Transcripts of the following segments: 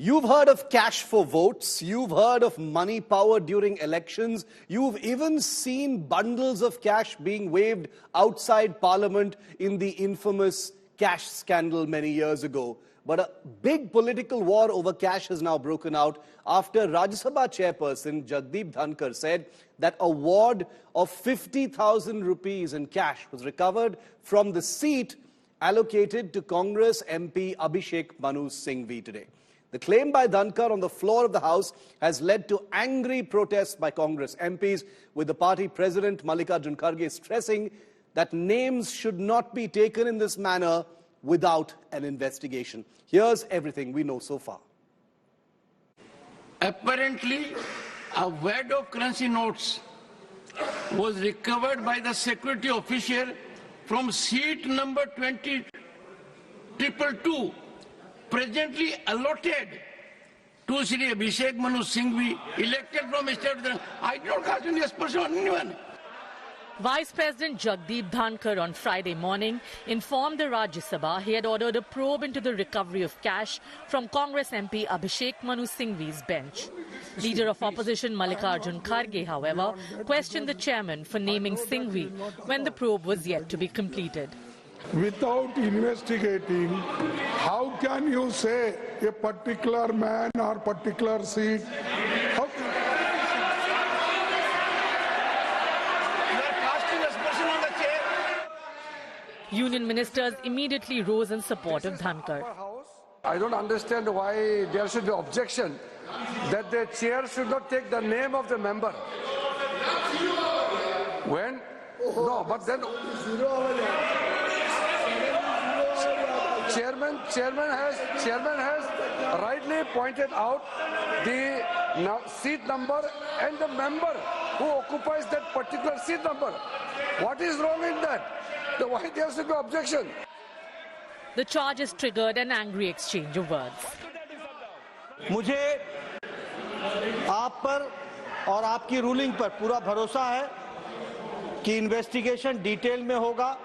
You've heard of cash for votes. You've heard of money power during elections. You've even seen bundles of cash being waved outside Parliament in the infamous cash scandal many years ago. But a big political war over cash has now broken out after Rajya Sabha chairperson Jagdeep Dhankar said that a wad of 50,000 rupees in cash was recovered from the seat allocated to Congress MP Abhishek Manu Singhvi today. The claim by Dhankar on the floor of the House has led to angry protests by Congress MPs, with the party president Mallikarjun Kharge stressing that names should not be taken in this manner without an investigation. Here's everything we know so far. Apparently, a wad of currency notes was recovered by the security official from seat number 20222, presently allotted to Shri Abhishek Manu Singhvi, elected from state. I don't cast any aspersion on anyone. Vice President Jagdeep Dhankar on Friday morning informed the Rajya Sabha he had ordered a probe into the recovery of cash from Congress MP Abhishek Manu Singhvi's bench. Leader of Opposition Mallikarjun Kharge, however, questioned the chairman for naming Singhvi when the probe was yet to be completed. Without investigating, how can you say a particular man or particular seat? Union ministers immediately rose in support of Dhankar. I don't understand why there should be objection that the chair should not take the name of the member. When? No, but then chairman has rightly pointed out the seat number and the member who occupies that particular seat number. What is wrong in that? Why there should be objection? The charges triggered an angry exchange of words. मुझे आप पर और आपकी ruling पर पूरा भरोसा है कि इन्वेस्टिगेशन डिटेल में होगा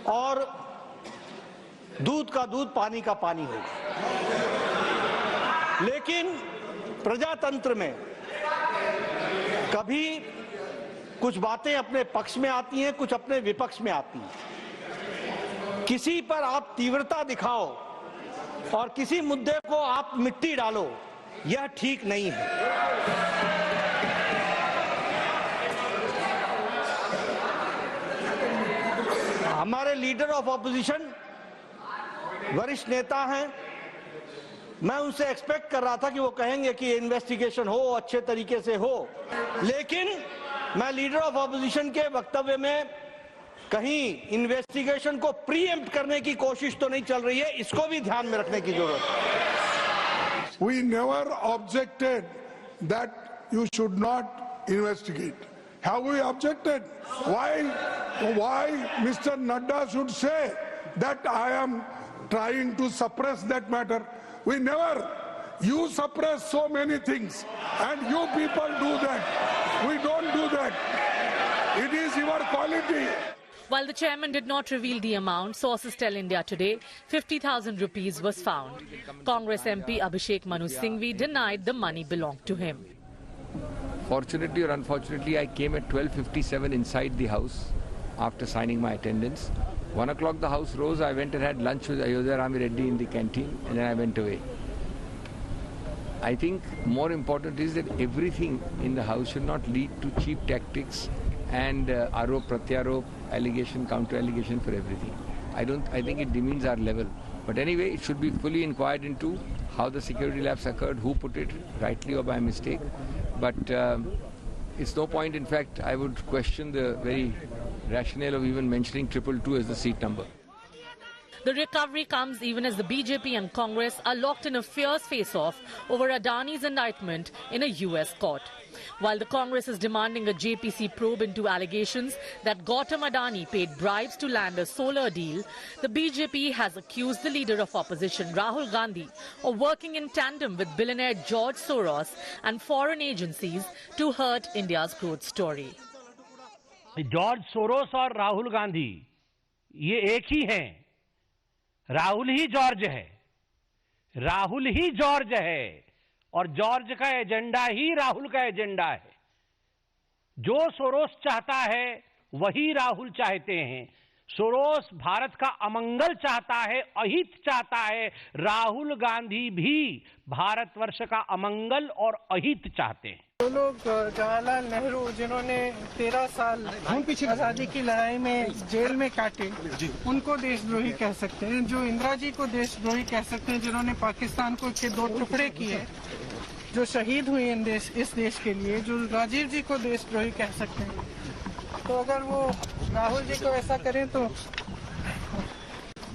और दूध का दूध पानी का पानी होगा। लेकिन प्रजातंत्र में कभी कुछ बातें अपने पक्ष में आती हैं, कुछ अपने विपक्ष में आती हैं। किसी पर आप तीव्रता दिखाओ और किसी मुद्दे को आप मिट्टी डालो, यह ठीक नहीं है। हमारे लीडर ऑफ ऑपोजिशन वरिष्ठ नेता हैं, मैं उनसे एक्सपेक्ट कर रहा था कि वो कहेंगे कि इन्वेस्टिगेशन हो, अच्छे तरीके से हो, लेकिन मैं लीडर ऑफ ऑपोजिशन के वक्तव्य में कहीं इन्वेस्टिगेशन को प्रीएम्प्ट करने की कोशिश तो नहीं चल रही है, इसको भी ध्यान में रखने की जरूरत है। We never objected that you should not investigate. Have we objected? Why Mr. Nadda should say that I am trying to suppress that matter? We never. You suppress so many things and you people do that. We don't do that. It is your quality. While the chairman did not reveal the amount, sources tell India Today 50,000 rupees was found. Congress MP Abhishek Manu Singhvi denied the money belonged to him. Fortunately or unfortunately, I came at 12:57 inside the house after signing my attendance. 1 o'clock the house rose, I went and had lunch with Ayodhya Rami Reddy in the canteen and then I went away. I think more important is that everything in the house should not lead to cheap tactics and arop, pratyarop, allegation, counter-allegation for everything. I think it demeans our level. But anyway, it should be fully inquired into how the security lapse occurred, who put it, rightly or by mistake. But it's no point, in fact, I would question the very rationale of even mentioning 222 as the seat number. The recovery comes even as the BJP and Congress are locked in a fierce face-off over Adani's indictment in a US court. While the Congress is demanding a JPC probe into allegations that Gautam Adani paid bribes to land a solar deal, the BJP has accused the leader of opposition, Rahul Gandhi, of working in tandem with billionaire George Soros and foreign agencies to hurt India's growth story. George Soros और राहुल गांधी ये एक ही हैं। राहुल ही George है, राहुल ही George है और George का agenda ही राहुल का agenda है। जो सोरोस चाहता है वही राहुल चाहते हैं। सोरोस भारत का अमंगल चाहता है, अहित चाहता है। राहुल गांधी भी भारतवर्ष का अमंगल और अहित चाहते हैं। जो लोग जवाहरलाल नेहरू जिन्होंने 13 साल आजादी की लड़ाई में जेल में काटे, उनको देशद्रोही कह सकते हैं। जो इंदिरा जी को देशद्रोही कह सकते हैं, जिन्होंने पाकिस्तान को के 2 टुकड़े किए, जो शहीद हुए इस देश के लिए, जो राजीव जी को देशद्रोही कह सकते हैं। तो अगर वो राहुल जी को ऐसा करें तो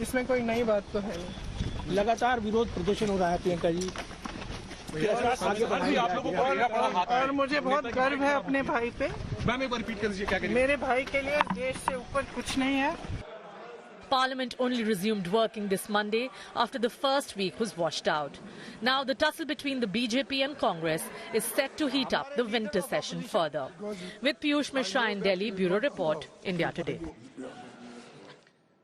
इसमें कोई नई बात तो है नहीं। लगातार विरोध प्रदर्शन हो रहा है प्रियंका जी, और मुझे बहुत गर्व है अपने भाई पे। मैम एक बार रिपीट कर दीजिए क्या करें? मेरे भाई के लिए देश से ऊपर कुछ नहीं है। Parliament only resumed working this Monday after the first week was washed out. Now the tussle between the BJP and Congress is set to heat up the winter session further. With Piyush Mishra in Delhi, Bureau Report, India Today.